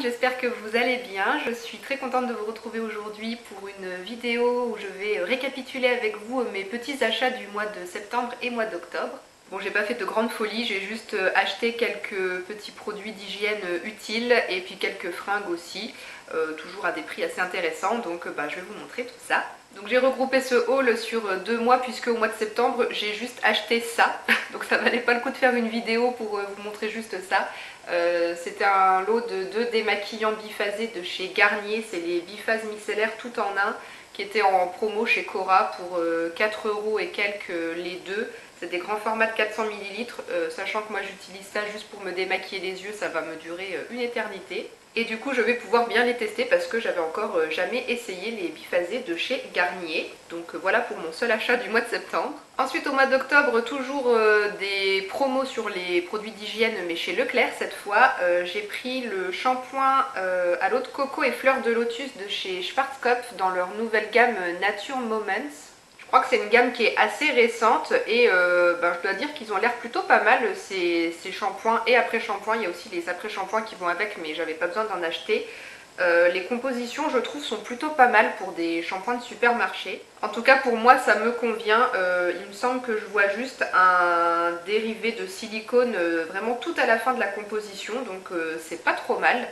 j'espère que vous allez bien. Je suis très contente de vous retrouver aujourd'hui pour une vidéo où je vais récapituler avec vous mes petits achats du mois de septembre et mois d'octobre. Bon, j'ai pas fait de grandes folies, j'ai juste acheté quelques petits produits d'hygiène utiles et puis quelques fringues aussi, toujours à des prix assez intéressants, donc je vais vous montrer tout ça. Donc j'ai regroupé ce haul sur 2 mois puisque au mois de septembre j'ai juste acheté ça, donc ça valait pas le coup de faire une vidéo pour vous montrer juste ça. C'était un lot de 2 démaquillants biphasés de chez Garnier, c'est les biphases micellaires tout en un qui étaient en promo chez Cora pour 4 € et quelques les deux. C'est des grands formats de 400 ml, sachant que moi j'utilise ça juste pour me démaquiller les yeux, ça va me durer une éternité. Et du coup je vais pouvoir bien les tester parce que j'avais encore jamais essayé les biphasés de chez Garnier. Donc voilà pour mon seul achat du mois de septembre. Ensuite au mois d'octobre, toujours des promos sur les produits d'hygiène mais chez Leclerc cette fois. J'ai pris le shampoing à l'eau de coco et fleurs de lotus de chez Schwarzkopf dans leur nouvelle gamme Nature Moments. Je crois que c'est une gamme qui est assez récente et je dois dire qu'ils ont l'air plutôt pas mal ces shampoings et après-shampoings. Il y a aussi les après-shampoings qui vont avec mais j'avais pas besoin d'en acheter. Les compositions je trouve sont plutôt pas mal pour des shampoings de supermarché. En tout cas pour moi ça me convient. Il me semble que je vois juste un dérivé de silicone vraiment tout à la fin de la composition, donc c'est pas trop mal.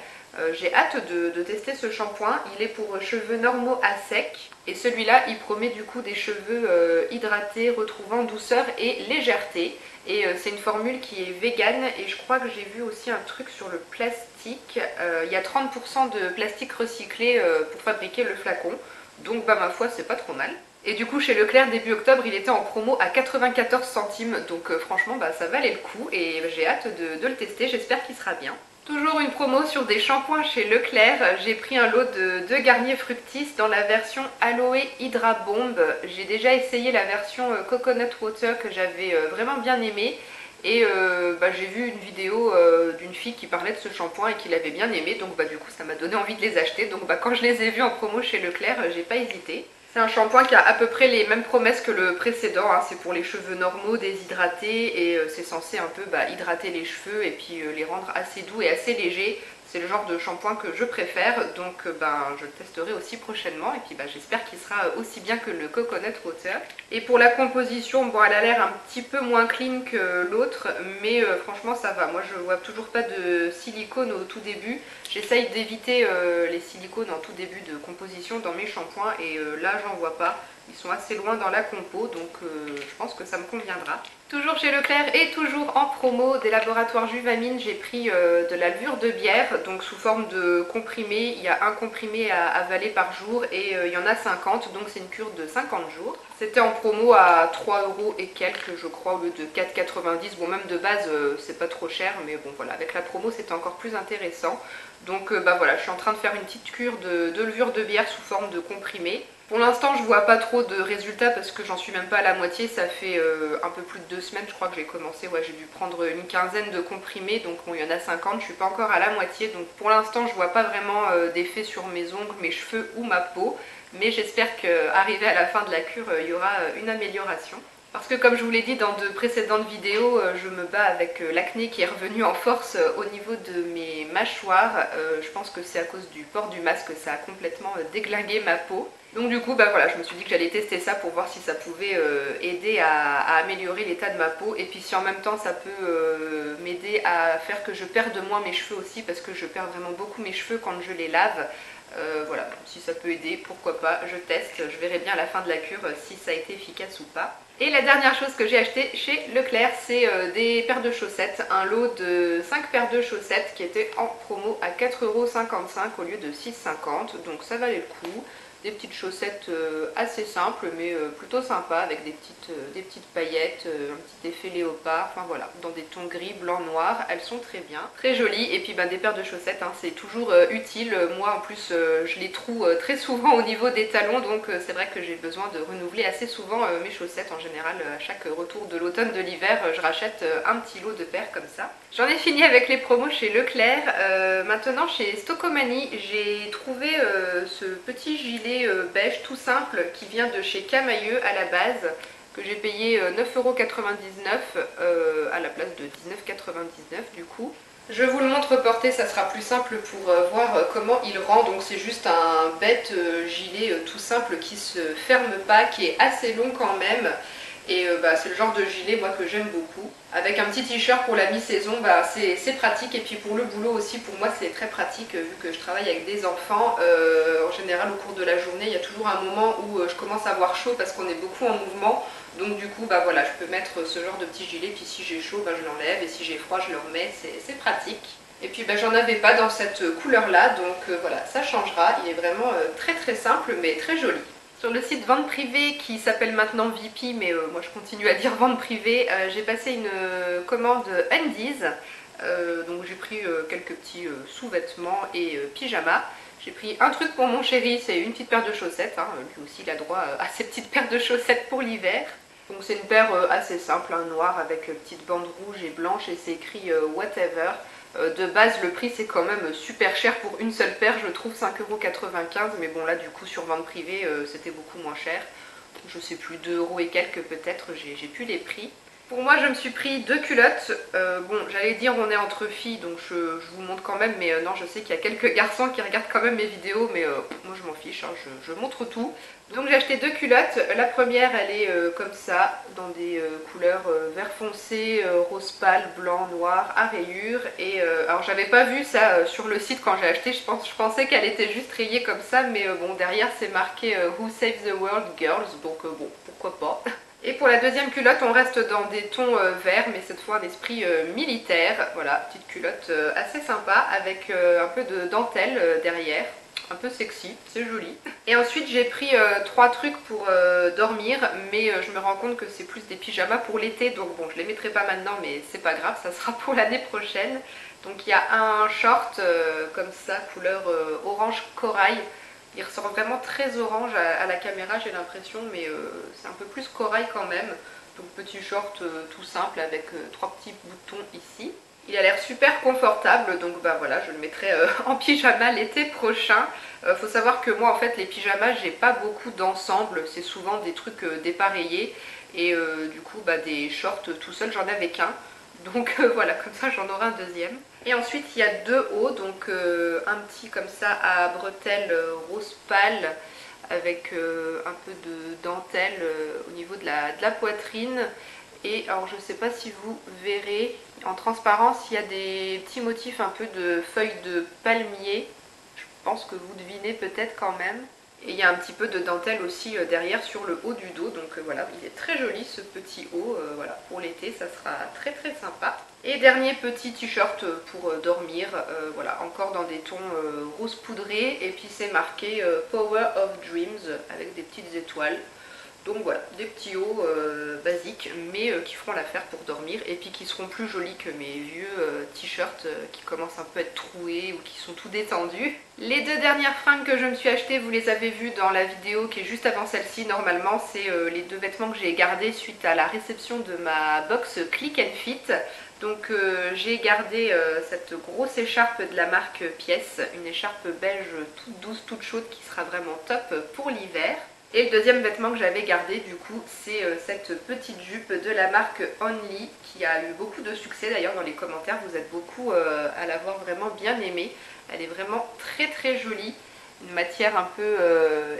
J'ai hâte de tester ce shampoing, il est pour cheveux normaux à sec et celui-là il promet du coup des cheveux hydratés, retrouvant douceur et légèreté. Et c'est une formule qui est végane et je crois que j'ai vu aussi un truc sur le plastique. Il y a 30% de plastique recyclé pour fabriquer le flacon, donc ma foi c'est pas trop mal. Et du coup chez Leclerc début octobre il était en promo à 94 centimes, donc franchement ça valait le coup et j'ai hâte de le tester, j'espère qu'il sera bien. Toujours une promo sur des shampoings chez Leclerc, j'ai pris un lot de 2 Garnier Fructis dans la version Aloe Hydra Bomb. J'ai déjà essayé la version Coconut Water que j'avais vraiment bien aimée. Et j'ai vu une vidéo d'une fille qui parlait de ce shampoing et qui l'avait bien aimé, donc du coup ça m'a donné envie de les acheter. Donc quand je les ai vus en promo chez Leclerc, j'ai pas hésité. C'est un shampoing qui a à peu près les mêmes promesses que le précédent, hein. C'est pour les cheveux normaux, déshydratés et c'est censé un peu hydrater les cheveux et puis les rendre assez doux et assez légers. C'est le genre de shampoing que je préfère, donc je le testerai aussi prochainement et puis j'espère qu'il sera aussi bien que le Coconut Water. Et pour la composition, bon elle a l'air un petit peu moins clean que l'autre, mais franchement ça va. Moi je vois toujours pas de silicone au tout début. J'essaye d'éviter les silicones en tout début de composition dans mes shampoings et là j'en vois pas. Ils sont assez loin dans la compo, donc je pense que ça me conviendra. Toujours chez Leclerc et toujours en promo des laboratoires Juvamine, j'ai pris de la levure de bière, donc sous forme de comprimé. Il y a un comprimé à avaler par jour et il y en a 50, donc c'est une cure de 50 jours. C'était en promo à 3 € et quelques je crois au lieu de 4,90 €. Bon même de base c'est pas trop cher, mais bon voilà, avec la promo c'était encore plus intéressant. Donc voilà, je suis en train de faire une petite cure de levure de bière sous forme de comprimé. Pour l'instant je vois pas trop de résultats parce que j'en suis même pas à la moitié, ça fait un peu plus de 2 semaines je crois que j'ai commencé, ouais j'ai dû prendre une quinzaine de comprimés, donc bon il y en a 50, je suis pas encore à la moitié, donc pour l'instant je vois pas vraiment d'effet sur mes ongles, mes cheveux ou ma peau, mais j'espère qu'arrivé à la fin de la cure il y aura une amélioration. Parce que comme je vous l'ai dit dans de précédentes vidéos, je me bats avec l'acné qui est revenu en force au niveau de mes mâchoires. Je pense que c'est à cause du port du masque, ça a complètement déglingué ma peau. Donc du coup voilà, je me suis dit que j'allais tester ça pour voir si ça pouvait aider à améliorer l'état de ma peau. Et puis si en même temps ça peut m'aider à faire que je perde moins mes cheveux aussi, parce que je perds vraiment beaucoup mes cheveux quand je les lave. Voilà, si ça peut aider, pourquoi pas, je teste, je verrai bien à la fin de la cure si ça a été efficace ou pas. Et la dernière chose que j'ai acheté chez Leclerc, c'est des paires de chaussettes, un lot de 5 paires de chaussettes qui étaient en promo à 4,55 € au lieu de 6,50 €, donc ça valait le coup. Des petites chaussettes assez simples mais plutôt sympas avec des petites paillettes, un petit effet léopard, enfin voilà, dans des tons gris, blanc, noir, elles sont très bien, très jolies. Et puis des paires de chaussettes, hein, c'est toujours utile. Moi en plus je les troue très souvent au niveau des talons, donc c'est vrai que j'ai besoin de renouveler assez souvent mes chaussettes. En général à chaque retour de l'automne, de l'hiver, je rachète un petit lot de paires comme ça. J'en ai fini avec les promos chez Leclerc. Maintenant chez Stocomanie j'ai trouvé ce petit gilet beige tout simple qui vient de chez Camailleux à la base, que j'ai payé 9,99 € à la place de 19,99 € du coup. Je vous le montre porté, ça sera plus simple pour voir comment il rend. Donc c'est juste un bête gilet tout simple qui se ferme pas, qui est assez long quand même. Et c'est le genre de gilet moi que j'aime beaucoup. Avec un petit t-shirt pour la mi-saison, c'est pratique. Et puis pour le boulot aussi, pour moi c'est très pratique vu que je travaille avec des enfants. En général au cours de la journée, il y a toujours un moment où je commence à avoir chaud parce qu'on est beaucoup en mouvement. Donc du coup voilà, je peux mettre ce genre de petit gilet. Puis si j'ai chaud, je l'enlève. Et si j'ai froid, je le remets. C'est pratique. Et puis j'en avais pas dans cette couleur là. Donc voilà, ça changera. Il est vraiment très très simple mais très joli. Sur le site vente privée qui s'appelle maintenant VP, mais moi je continue à dire vente privée, j'ai passé une commande Undies. Donc j'ai pris quelques petits sous-vêtements et pyjamas. J'ai pris un truc pour mon chéri, c'est une petite paire de chaussettes. Lui aussi il a droit à ses petites paires de chaussettes pour l'hiver. Donc c'est une paire assez simple, noire avec petite bande rouge et blanche et c'est écrit whatever. De base le prix c'est quand même super cher pour une seule paire, je trouve 5,95 €, mais bon là du coup sur vente privée c'était beaucoup moins cher. Je sais plus, 2 € et quelques peut-être, j'ai plus les prix. Pour moi je me suis pris 2 culottes, bon j'allais dire on est entre filles donc je vous montre quand même, mais non je sais qu'il y a quelques garçons qui regardent quand même mes vidéos, mais moi je m'en fiche, je montre tout. Donc j'ai acheté 2 culottes, la première elle est comme ça, dans des couleurs vert foncé, rose pâle, blanc, noir, à rayures. Et alors j'avais pas vu ça sur le site quand j'ai acheté, je pensais qu'elle était juste rayée comme ça, mais bon derrière c'est marqué Who Saves the World Girls, donc bon pourquoi pas. Et pour la deuxième culotte on reste dans des tons verts, mais cette fois un esprit militaire. Voilà, petite culotte assez sympa avec un peu de dentelle derrière. Un peu sexy, c'est joli. Et ensuite j'ai pris 3 trucs pour dormir, mais je me rends compte que c'est plus des pyjamas pour l'été, donc bon je les mettrai pas maintenant mais c'est pas grave, ça sera pour l'année prochaine. Donc il y a un short comme ça, couleur orange corail. Il ressort vraiment très orange à la caméra j'ai l'impression, mais c'est un peu plus corail quand même. Donc petit short tout simple avec 3 petits boutons ici. Il a l'air super confortable, donc voilà, je le mettrai en pyjama l'été prochain. Faut savoir que moi en fait les pyjamas j'ai pas beaucoup d'ensemble, c'est souvent des trucs dépareillés. Et du coup des shorts tout seul j'en avais qu'un. Donc voilà, comme ça j'en aurai un deuxième. Et ensuite il y a 2 hauts, donc un petit comme ça à bretelles rose pâle avec un peu de dentelle au niveau de la poitrine. Et alors je sais pas si vous verrez, en transparence il y a des petits motifs un peu de feuilles de palmier. Je pense que vous devinez peut-être quand même. Et il y a un petit peu de dentelle aussi derrière sur le haut du dos. Donc voilà, il est très joli ce petit haut. Voilà, pour l'été ça sera très très sympa. Et dernier petit t-shirt pour dormir. Voilà, encore dans des tons rose poudré. Et puis c'est marqué Power of Dreams avec des petites étoiles. Donc voilà, des petits hauts basiques, mais qui feront l'affaire pour dormir et puis qui seront plus jolis que mes vieux t-shirts qui commencent un peu à être troués ou qui sont tout détendus. Les 2 dernières fringues que je me suis achetées, vous les avez vues dans la vidéo qui est juste avant celle-ci normalement, c'est les 2 vêtements que j'ai gardés suite à la réception de ma box Click and Fit. Donc j'ai gardé cette grosse écharpe de la marque Pièce, une écharpe beige toute douce, toute chaude qui sera vraiment top pour l'hiver. Et le deuxième vêtement que j'avais gardé du coup c'est cette petite jupe de la marque Only qui a eu beaucoup de succès d'ailleurs dans les commentaires, vous êtes beaucoup à l'avoir vraiment bien aimée. Elle est vraiment très très jolie, une matière un peu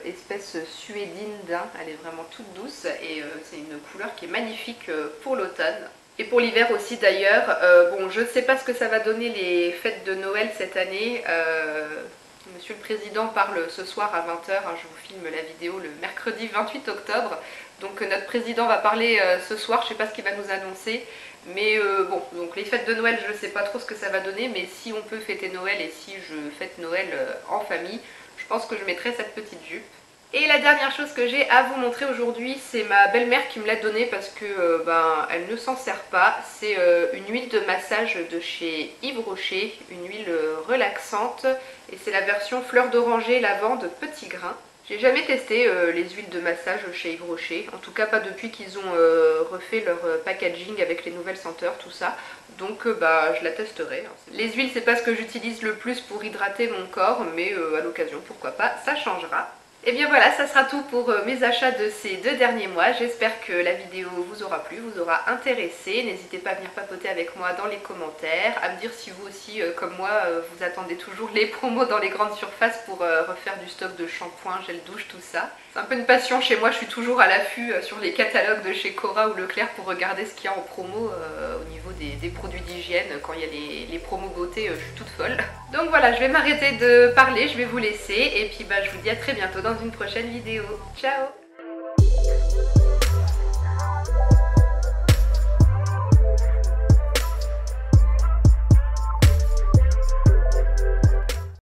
espèce suédine daim, elle est vraiment toute douce et c'est une couleur qui est magnifique pour l'automne. Et pour l'hiver aussi d'ailleurs, bon je ne sais pas ce que ça va donner les fêtes de Noël cette année. Monsieur le Président parle ce soir à 20 h, je vous filme la vidéo le mercredi 28 octobre. Donc notre président va parler ce soir, je ne sais pas ce qu'il va nous annoncer. Mais bon, donc les fêtes de Noël, je ne sais pas trop ce que ça va donner. Mais si on peut fêter Noël et si je fête Noël en famille, je pense que je mettrai cette petite jupe. Et la dernière chose que j'ai à vous montrer aujourd'hui, c'est ma belle-mère qui me l'a donnée parce que elle ne s'en sert pas. C'est une huile de massage de chez Yves Rocher, une huile relaxante et c'est la version fleur d'oranger lavande petit grain. J'ai jamais testé les huiles de massage chez Yves Rocher, en tout cas pas depuis qu'ils ont refait leur packaging avec les nouvelles senteurs, tout ça. Donc je la testerai. Les huiles c'est pas ce que j'utilise le plus pour hydrater mon corps, mais à l'occasion pourquoi pas, ça changera. Et bien voilà, ça sera tout pour mes achats de ces 2 derniers mois. J'espère que la vidéo vous aura plu, vous aura intéressé. N'hésitez pas à venir papoter avec moi dans les commentaires, à me dire si vous aussi, comme moi, vous attendez toujours les promos dans les grandes surfaces pour refaire du stock de shampoing, gel douche, tout ça. C'est un peu une passion chez moi, je suis toujours à l'affût sur les catalogues de chez Cora ou Leclerc pour regarder ce qu'il y a en promo au niveau des produits d'hygiène. Quand il y a les promos beauté, je suis toute folle. Donc voilà, je vais m'arrêter de parler, je vais vous laisser et puis je vous dis à très bientôt dans une prochaine vidéo. Ciao!